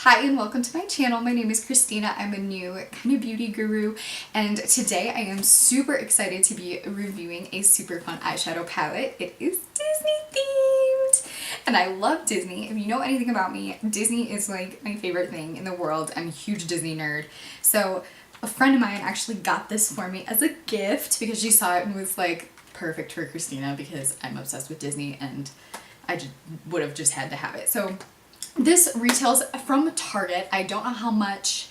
Hi and welcome to my channel. My name is Christina. I'm a new kind of beauty guru, and today I am super excited to be reviewing a super fun eyeshadow palette. It is Disney themed and I love Disney. If you know anything about me, Disney is like my favorite thing in the world. I'm a huge Disney nerd. So a friend of mine actually got this for me as a gift because she saw it and was like, perfect for Christina because I'm obsessed with Disney and I just would have just had to have it. So this retails from Target. I don't know how much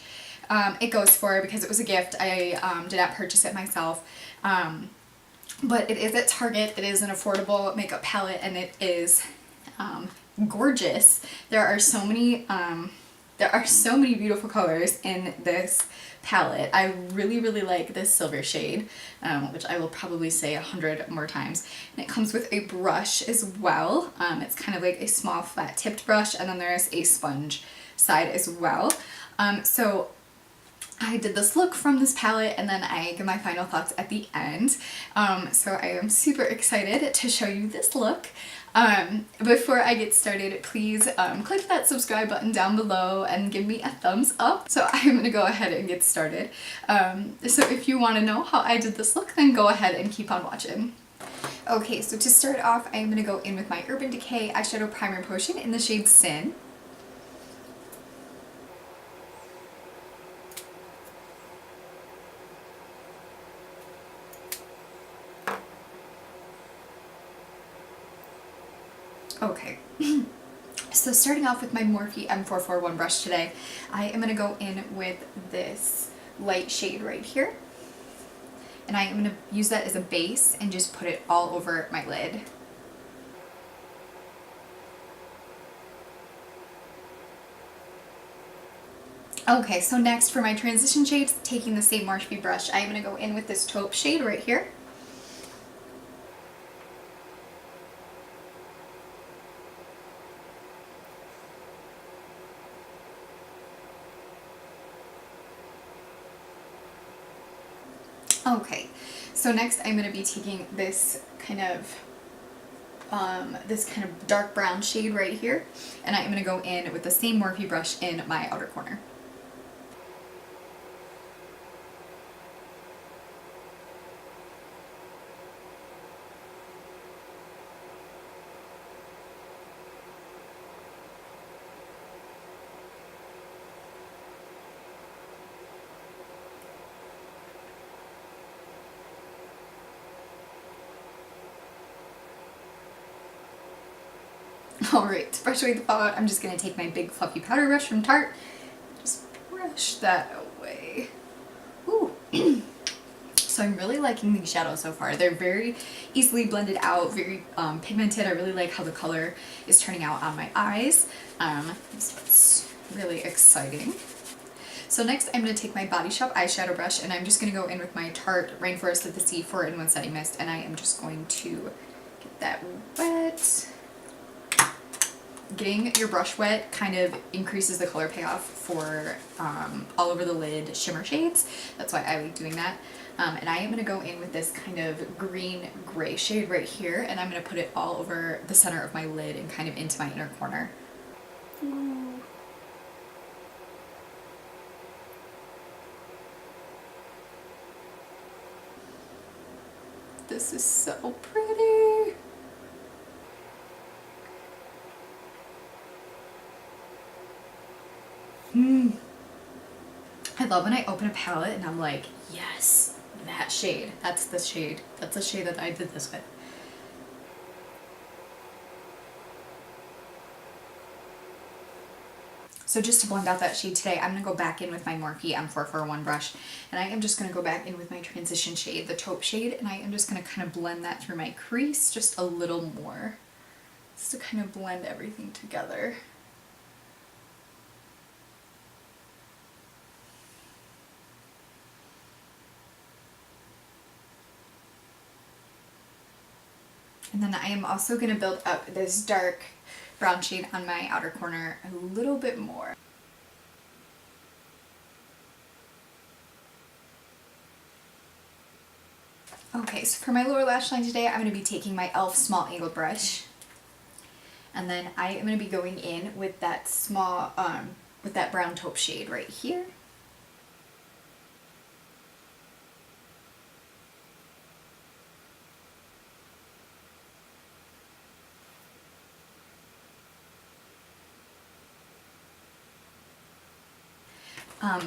it goes for because it was a gift. I did not purchase it myself. But it is at Target. It is an affordable makeup palette and it is gorgeous. There are so many beautiful colors in this palette. I really like this silver shade, which I will probably say 100 more times. And it comes with a brush as well. It's kind of like a small flat tipped brush, and then there's a sponge side as well. So I did this look from this palette and then I give my final thoughts at the end. So I am super excited to show you this look. Before I get started, please click that subscribe button down below and give me a thumbs up. So I'm going to go ahead and get started. So if you want to know how I did this look, then go ahead and keep on watching. Okay, so to start off, I'm going to go in with my Urban Decay Eyeshadow Primer Potion in the shade Sin. Okay, so starting off with my Morphe M441 brush today, I am going to go in with this light shade right here. And I am going to use that as a base and just put it all over my lid. Okay, so next for my transition shades, taking the same Morphe brush, I am going to go in with this taupe shade right here. Okay, so next I'm going to be taking this kind of dark brown shade right here, and I am going to go in with the same Morphe brush in my outer corner. Alright, to brush away the fallout, I'm just going to take my big fluffy powder brush from Tarte. Just brush that away. Ooh. So I'm really liking these shadows so far. They're very easily blended out, very pigmented. I really like how the color is turning out on my eyes. So it's really exciting. So next I'm going to take my Body Shop eyeshadow brush and I'm just going to go in with my Tarte Rainforest of the Sea 4-in-1 Setting Mist, and I am just going to get that wet. Getting your brush wet kind of increases the color payoff for all over the lid shimmer shades. That's why I like doing that. And I am going to go in with this kind of green-gray shade right here, and I'm going to put it all over the center of my lid and kind of into my inner corner. Ooh. This is so pretty. I love when I open a palette and I'm like, yes, that shade. That's the shade. That's the shade that I did this with. So just to blend out that shade today, I'm going to go back in with my Morphe M441 brush, and I am just going to go back in with my transition shade, the taupe shade, and I am just going to kind of blend that through my crease just a little more, just to kind of blend everything together. And then I am also going to build up this dark brown shade on my outer corner a little bit more. Okay, so for my lower lash line today, I'm going to be taking my e.l.f. small angled brush. And then I am going to be going in with that small with that brown taupe shade right here.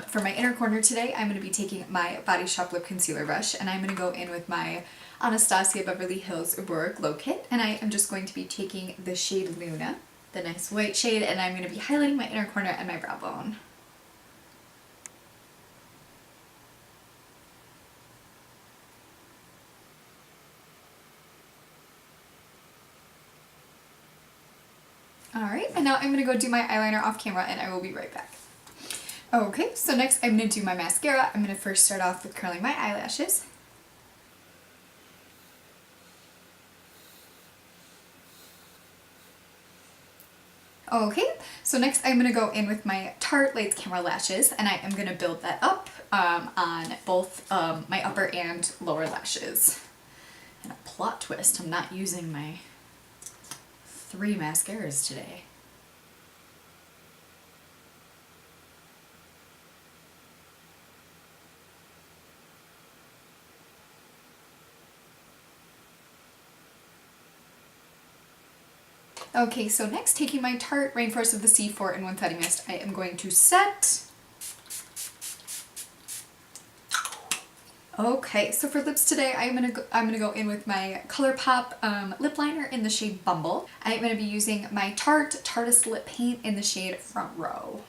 For my inner corner today, I'm going to be taking my Body Shop Lip Concealer Brush, and I'm going to go in with my Anastasia Beverly Hills Aurora Glow Kit, and I am just going to be taking the shade Luna, the nice white shade, and I'm going to be highlighting my inner corner and my brow bone. Alright, and now I'm going to go do my eyeliner off camera, and I will be right back. Okay, so next I'm going to do my mascara. I'm going to first start off with curling my eyelashes. Okay, so next I'm going to go in with my Tarte Lights Camera Lashes, and I am going to build that up on both my upper and lower lashes. And a plot twist, I'm not using my 3 mascaras today. Okay, so next, taking my Tarte Rainforest of the Sea 4-in-1 Setting Mist, I am going to set. Okay, so for lips today, I'm gonna go in with my Colourpop lip liner in the shade Bumble. I'm gonna be using my Tarte Tarteist lip paint in the shade Front Row.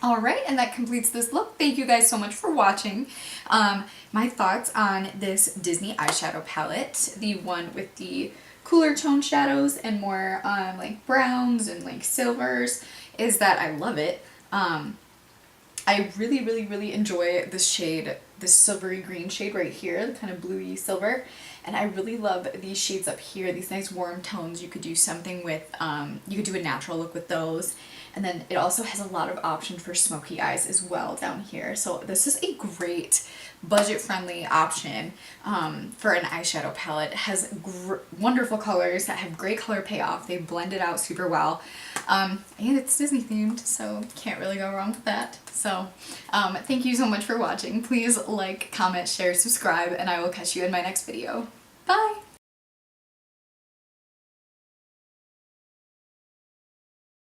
Alright, and that completes this look. Thank you guys so much for watching. My thoughts on this Disney eyeshadow palette, the one with the cooler tone shadows and more like browns and like silvers, is that I love it. I really enjoy this shade, this silvery green shade right here, the kind of bluey silver. And I really love these shades up here, these nice warm tones. You could do something with, you could do a natural look with those. And then it also has a lot of option for smoky eyes as well down here. So this is a great budget-friendly option for an eyeshadow palette. It has wonderful colors that have great color payoff. They blend it out super well. And it's Disney themed, so can't really go wrong with that. So thank you so much for watching. Please like, comment, share, subscribe, and I will catch you in my next video. Bye!